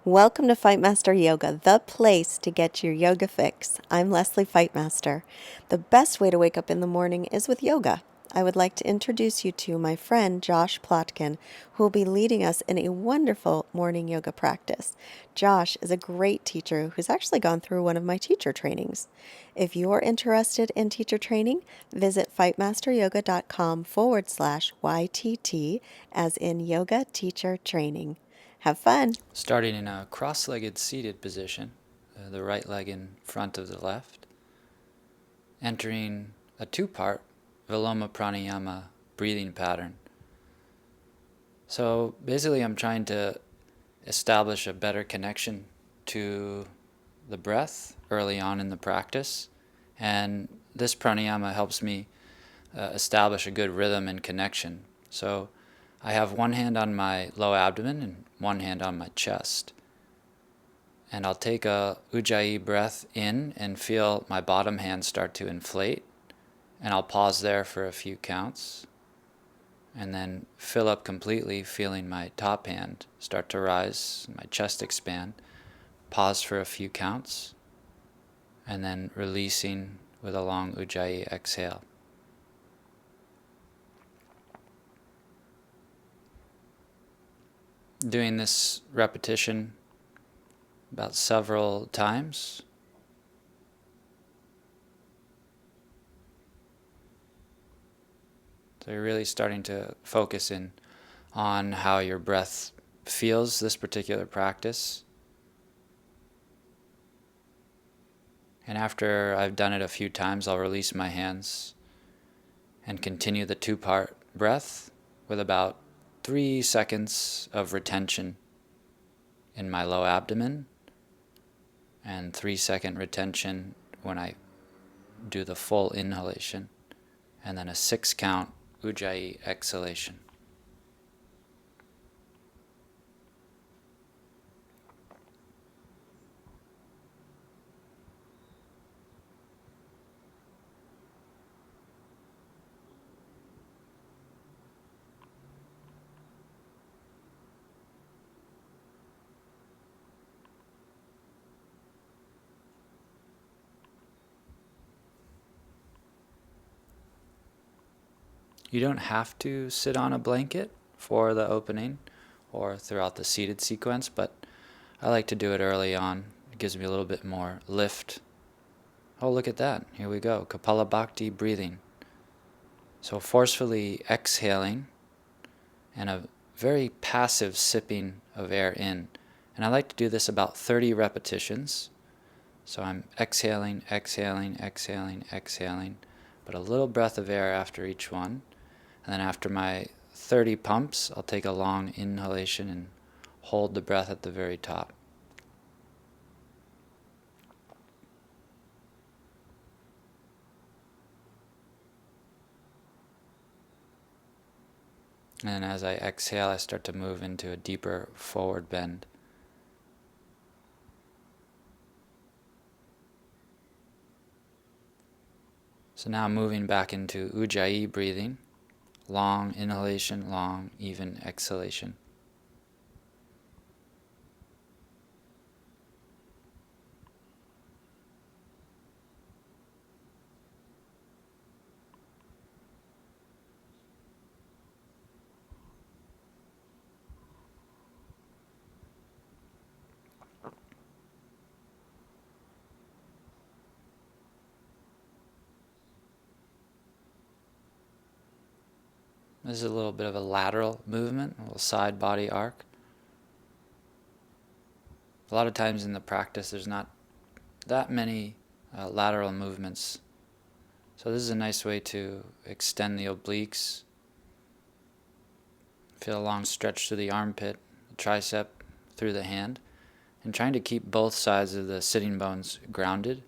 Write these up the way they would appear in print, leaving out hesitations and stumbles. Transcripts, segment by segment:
Welcome to Fightmaster Yoga, the place to get your yoga fix. I'm Lesley Fightmaster. The best way to wake up in the morning is with yoga. I would like to introduce you to my friend Josh Plotkin, who will be leading us in a wonderful morning yoga practice. Josh is a great teacher who's actually gone through one of my teacher trainings. If you're interested in teacher training, visit fightmasteryoga.com/YTT, as in yoga teacher training. Have fun! Starting in a cross-legged seated position, the right leg in front of the left. Entering a two-part Viloma Pranayama breathing pattern. So basically I'm trying to establish a better connection to the breath early on in the practice. And this pranayama helps me establish a good rhythm and connection. So I have one hand on my low abdomen and one hand on my chest. And I'll take a ujjayi breath in and feel my bottom hand start to inflate. And I'll pause there for a few counts. And then fill up completely, feeling my top hand start to rise, my chest expand. Pause for a few counts. And then releasing with a long ujjayi exhale. Doing this repetition about several times. So you're really starting to focus in on how your breath feels this particular practice. And after I've done it a few times, I'll release my hands and continue the two-part breath with about 3 seconds of retention in my low abdomen and 3-second retention when I do the full inhalation, and then a 6-count ujjayi exhalation. You don't have to sit on a blanket for the opening or throughout the seated sequence, but I like to do it early on. It gives me a little bit more lift. Oh, look at that. Here we go. Kapalabhati breathing. So forcefully exhaling and a very passive sipping of air in. And I like to do this about 30 repetitions. So I'm exhaling, exhaling, exhaling, exhaling, but a little breath of air after each one. And then after my 30 pumps, I'll take a long inhalation and hold the breath at the very top. And as I exhale, I start to move into a deeper forward bend. So now moving back into ujjayi breathing. Long inhalation, long, even exhalation. This is a little bit of a lateral movement, a little side body arc. A lot of times in the practice, there's not that many lateral movements. So this is a nice way to extend the obliques. Feel a long stretch through the armpit, the tricep, through the hand, and trying to keep both sides of the sitting bones grounded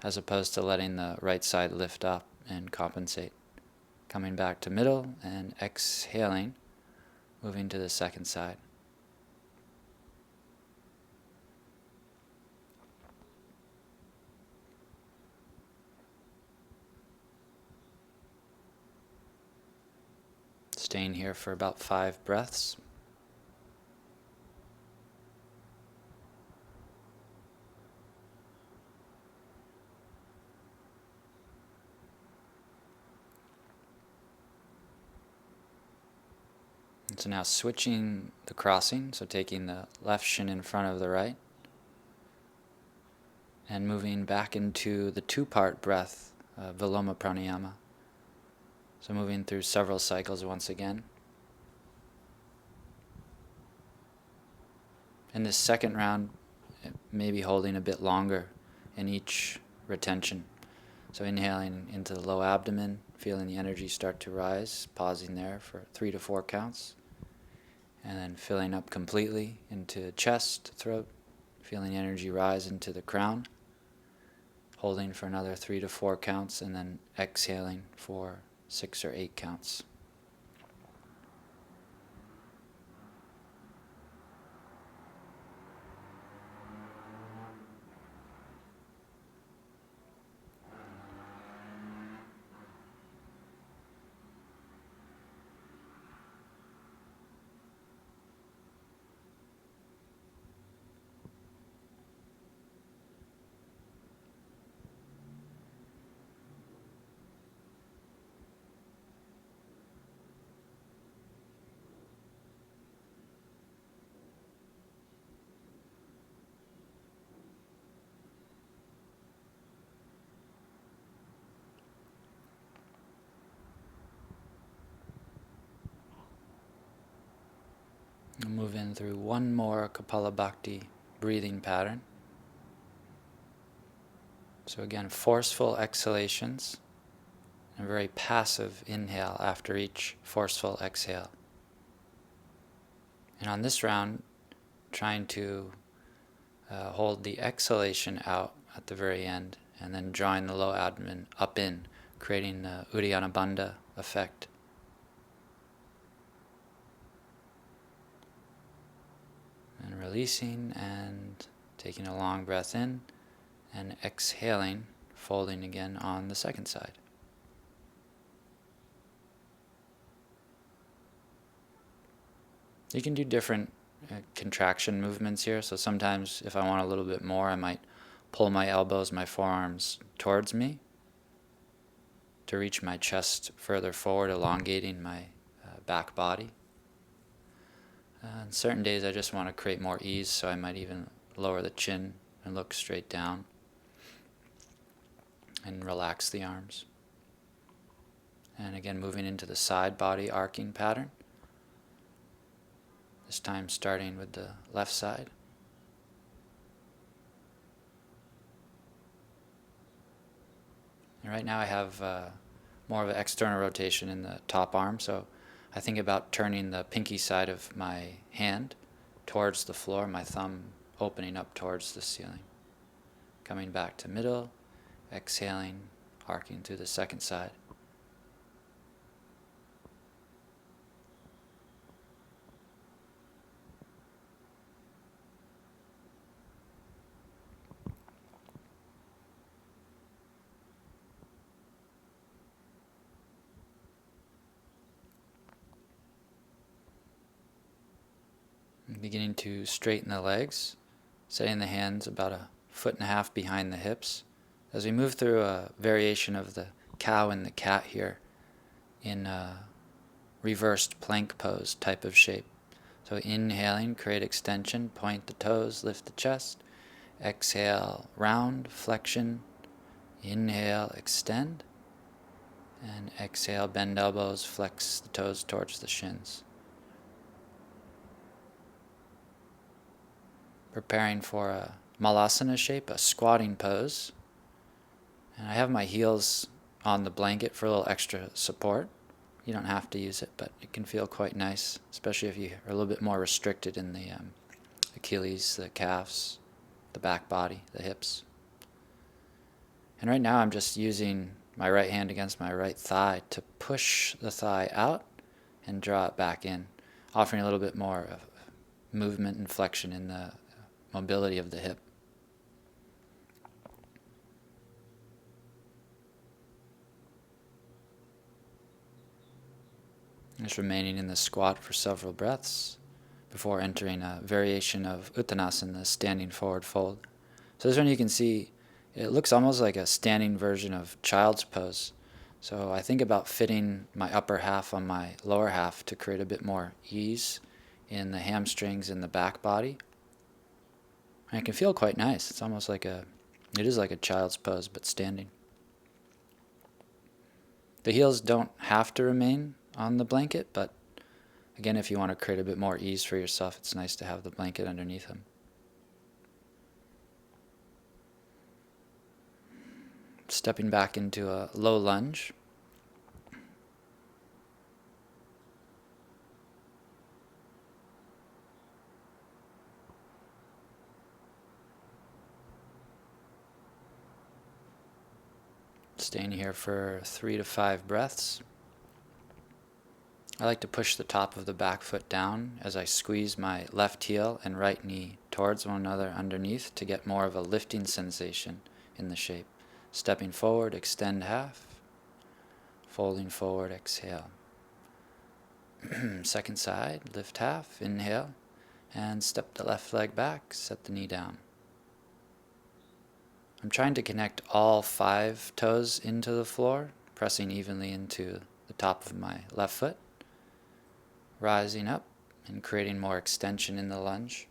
as opposed to letting the right side lift up and compensate. Coming back to middle and exhaling, moving to the second side. Staying here for about 5 breaths. So now switching the crossing, so taking the left shin in front of the right, and moving back into the two-part breath, Viloma Pranayama. So moving through several cycles once again. In this second round, maybe holding a bit longer in each retention. So inhaling into the low abdomen, feeling the energy start to rise, pausing there for 3 to 4 counts. And then filling up completely into chest, throat, feeling the energy rise into the crown. Holding for another 3 to 4 counts, and then exhaling for 6 or 8 counts. We'll move in through one more Kapalabhati breathing pattern. So again, forceful exhalations and a very passive inhale after each forceful exhale. And on this round, trying to hold the exhalation out at the very end, and then drawing the low abdomen up in, creating the Uddiyana Bandha effect. And releasing and taking a long breath in, and exhaling, folding again on the second side. You can do different contraction movements here. So sometimes if I want a little bit more, I might pull my elbows, my forearms towards me to reach my chest further forward, elongating my back body. On certain days I just want to create more ease, so I might even lower the chin and look straight down and relax the arms. And again, moving into the side body arcing pattern. This time starting with the left side. And right now I have more of an external rotation in the top arm, so I think about turning the pinky side of my hand towards the floor, my thumb opening up towards the ceiling. Coming back to middle, exhaling, arcing through the second side. Beginning to straighten the legs, setting the hands about 1.5 feet behind the hips. As we move through a variation of the cow and the cat here in a reversed plank pose type of shape. So inhaling, create extension, point the toes, lift the chest. Exhale, round, flexion. Inhale, extend. And exhale, bend elbows, flex the toes towards the shins. Preparing for a malasana shape, a squatting pose. And I have my heels on the blanket for a little extra support. You don't have to use it, but it can feel quite nice, especially if you are a little bit more restricted in the Achilles, the calves, the back body, the hips. And right now I'm just using my right hand against my right thigh to push the thigh out and draw it back in, offering a little bit more of movement and flexion in the mobility of the hip. Just remaining in the squat for several breaths before entering a variation of Uttanasana, the standing forward fold. So this one you can see, it looks almost like a standing version of child's pose. So I think about fitting my upper half on my lower half to create a bit more ease in the hamstrings and the back body. And it can feel quite nice. It's almost like it is like a child's pose, but standing. The heels don't have to remain on the blanket, but again, if you want to create a bit more ease for yourself, it's nice to have the blanket underneath them. Stepping back into a low lunge. Staying here for 3 to 5 breaths. I like to push the top of the back foot down as I squeeze my left heel and right knee towards one another underneath to get more of a lifting sensation in the shape. Stepping forward, extend half. Folding forward, exhale. Second side, lift half, inhale, and step the left leg back, set the knee down. I'm trying to connect all 5 toes into the floor, pressing evenly into the top of my left foot, rising up and creating more extension in the lunge.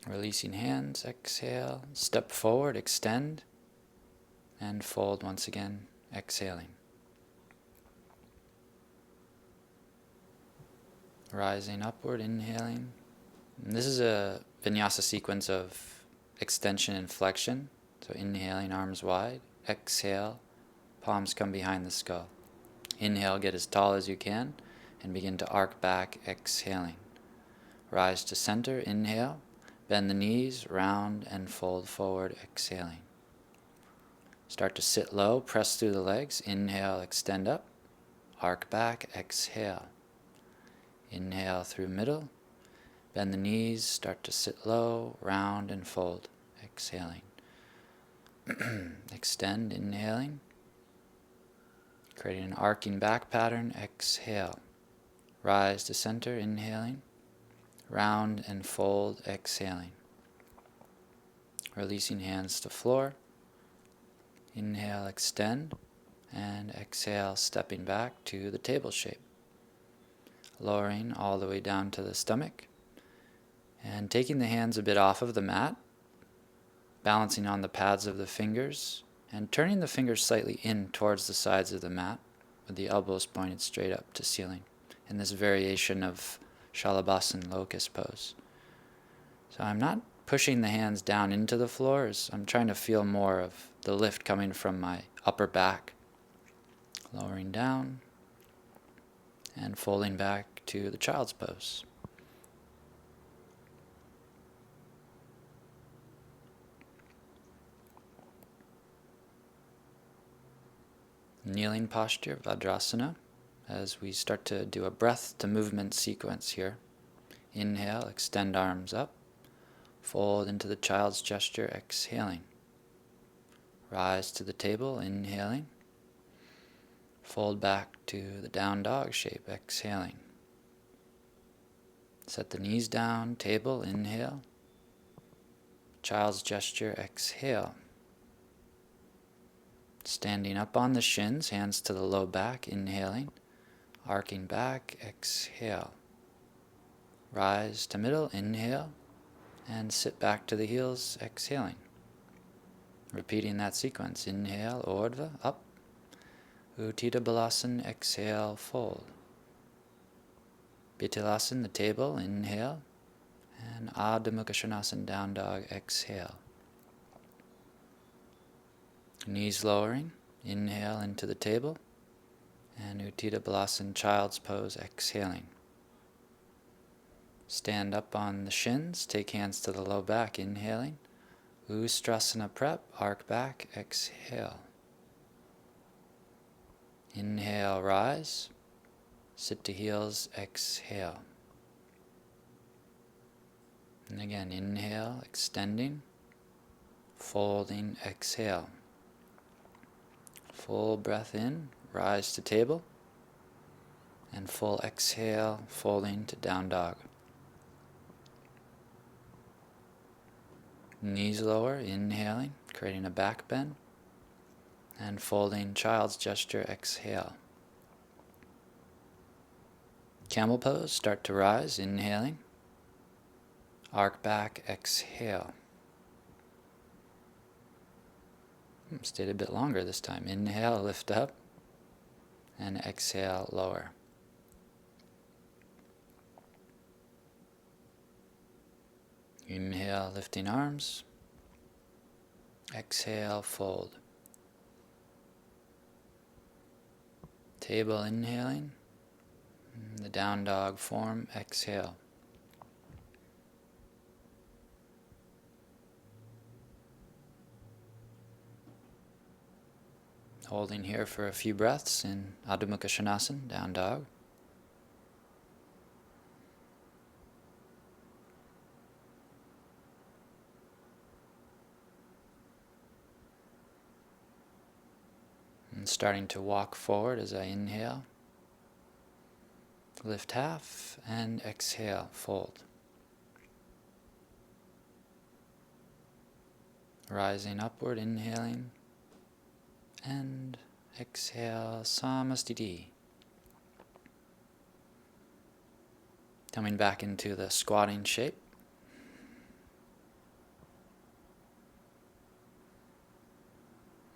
Releasing hands, exhale, step forward, extend, and fold once again, exhaling. Rising upward, inhaling. And this is a vinyasa sequence of extension and flexion. So inhaling, arms wide. Exhale, palms come behind the skull. Inhale, get as tall as you can, and begin to arc back, exhaling. Rise to center, inhale. Bend the knees, round and fold forward, exhaling. Start to sit low, press through the legs. Inhale, extend up. Arc back, exhale. Inhale through middle. Bend the knees, start to sit low, round and fold, exhaling. Extend, inhaling. Creating an arcing back pattern, exhale. Rise to center, inhaling. Round and fold, exhaling. Releasing hands to floor. Inhale, extend, and exhale, stepping back to the table shape. Lowering all the way down to the stomach, and taking the hands a bit off of the mat, balancing on the pads of the fingers, and turning the fingers slightly in towards the sides of the mat, with the elbows pointed straight up to ceiling, in this variation of Shalabhasana locust pose. So I'm not pushing the hands down into the floor, as I'm trying to feel more of the lift coming from my upper back. Lowering down and folding back to the child's pose. Kneeling posture, Vajrasana, as we start to do a breath to movement sequence here. Inhale, extend arms up. Fold into the child's gesture, exhaling. Rise to the table, inhaling. Fold back to the down dog shape, exhaling. Set the knees down, table, inhale. Child's gesture, exhale. Standing up on the shins, hands to the low back, inhaling. Arcing back, exhale. Rise to middle, inhale. And sit back to the heels, exhaling. Repeating that sequence. Inhale, Urdhva, up. Utthita Balasana, exhale, fold. Bitilasana, the table, inhale. And Adho Mukha Svanasana, down dog, exhale. Knees lowering, inhale into the table. And Utthita Balasana, child's pose, exhaling. Stand up on the shins, take hands to the low back, inhaling. Ustrasana prep, arc back, exhale. Inhale, rise. Sit to heels, exhale. And again, inhale, extending. Folding, exhale. Full breath in, rise to table. And full exhale, folding to down dog. Knees lower, inhaling, creating a back bend. And folding child's gesture, exhale. Camel pose, start to rise, inhaling. Arc back, exhale. Stayed a bit longer this time. Inhale, lift up. And exhale, lower. Inhale, lifting arms. Exhale, fold. Table, inhaling. The down dog form, exhale. Holding here for a few breaths in Adho Mukha Svanasana, down dog. And starting to walk forward as I inhale. Lift half and exhale, fold. Rising upward, inhaling. And exhale, Samastiti. Coming back into the squatting shape.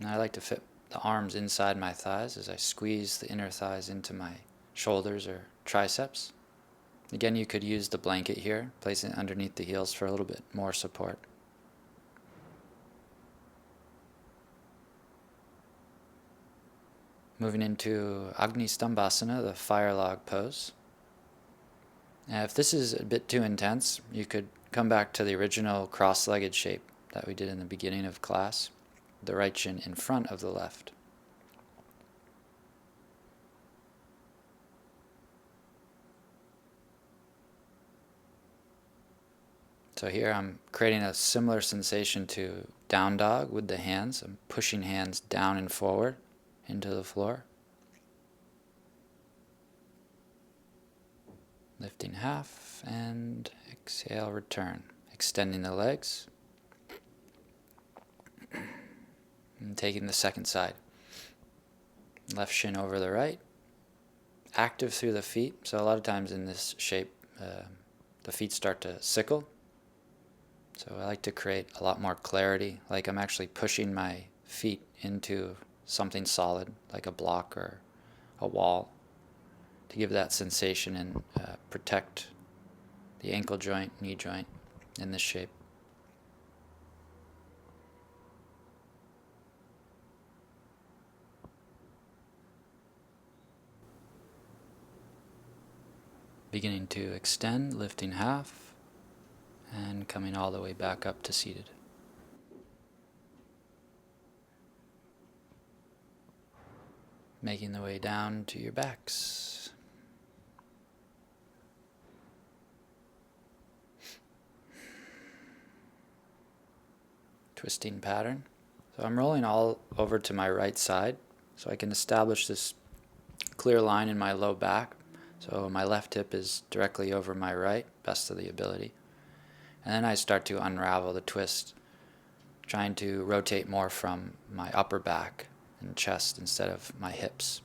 Now I like to fit the arms inside my thighs as I squeeze the inner thighs into my shoulders or triceps. Again, you could use the blanket here, place it underneath the heels for a little bit more support. Moving into Agni Stambhasana, the fire log pose. Now, if this is a bit too intense, you could come back to the original cross-legged shape that we did in the beginning of class, the right shin in front of the left. So here I'm creating a similar sensation to down dog with the hands. I'm pushing hands down and forward into the floor. Lifting half and exhale, return. Extending the legs. And taking the second side. Left shin over the right. Active through the feet. So a lot of times in this shape, the feet start to sickle. So I like to create a lot more clarity, like I'm actually pushing my feet into something solid, like a block or a wall, to give that sensation and protect the ankle joint, knee joint in this shape. Beginning to extend, lifting half, and coming all the way back up to seated. Making the way down to your backs. Twisting pattern. So I'm rolling all over to my right side so I can establish this clear line in my low back. So my left hip is directly over my right, best of the ability. And then I start to unravel the twist, trying to rotate more from my upper back and chest instead of my hips.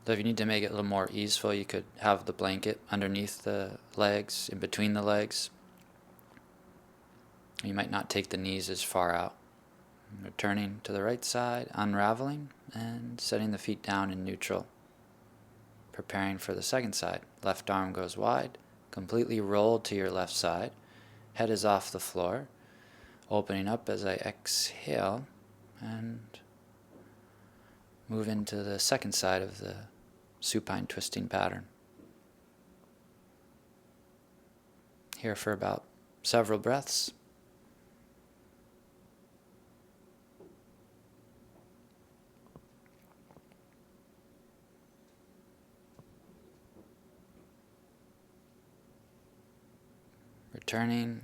So if you need to make it a little more easeful, you could have the blanket underneath the legs, in between the legs. You might not take the knees as far out. Returning to the right side, unraveling, and setting the feet down in neutral. Preparing for the second side. Left arm goes wide, completely rolled to your left side. Head is off the floor. Opening up as I exhale and move into the second side of the supine twisting pattern. Here for about several breaths. Returning,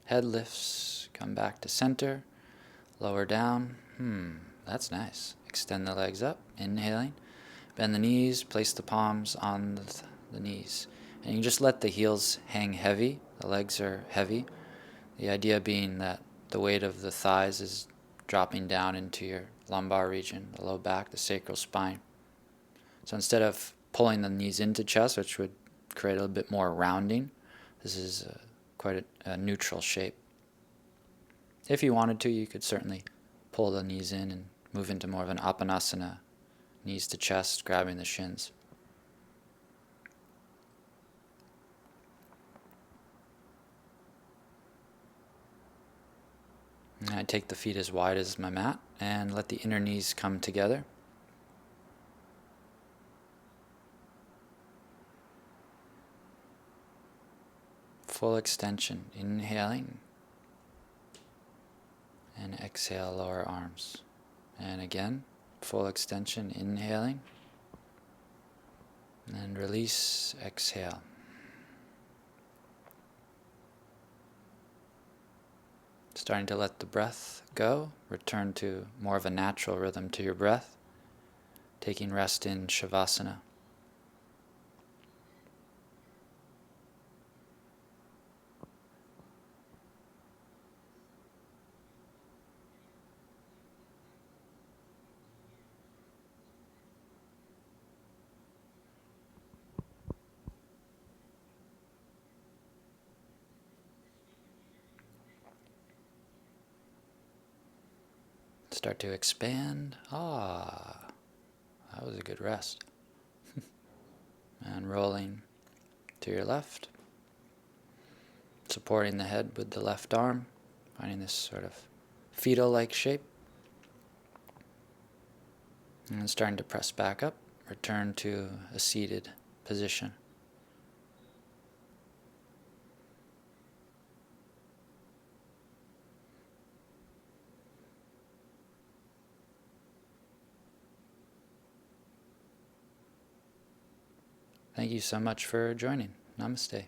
head lifts, come back to center, lower down. That's nice. Extend the legs up, inhaling. Bend the knees, place the palms on the knees. And you just let the heels hang heavy. The legs are heavy. The idea being that the weight of the thighs is dropping down into your lumbar region, the low back, the sacral spine. So instead of pulling the knees into chest, which would create a little bit more rounding, this is quite a neutral shape. If you wanted to, you could certainly pull the knees in and move into more of an apanasana, knees to chest, grabbing the shins. And I take the feet as wide as my mat and let the inner knees come together. Full extension, inhaling, and exhale, lower arms. And again, full extension, inhaling, and release, exhale. Starting to let the breath go, return to more of a natural rhythm to your breath, taking rest in Shavasana. Start to expand. That was a good rest. And rolling to your left, supporting the head with the left arm, finding this sort of fetal-like shape. And starting to press back up, return to a seated position. Thank you so much for joining. Namaste.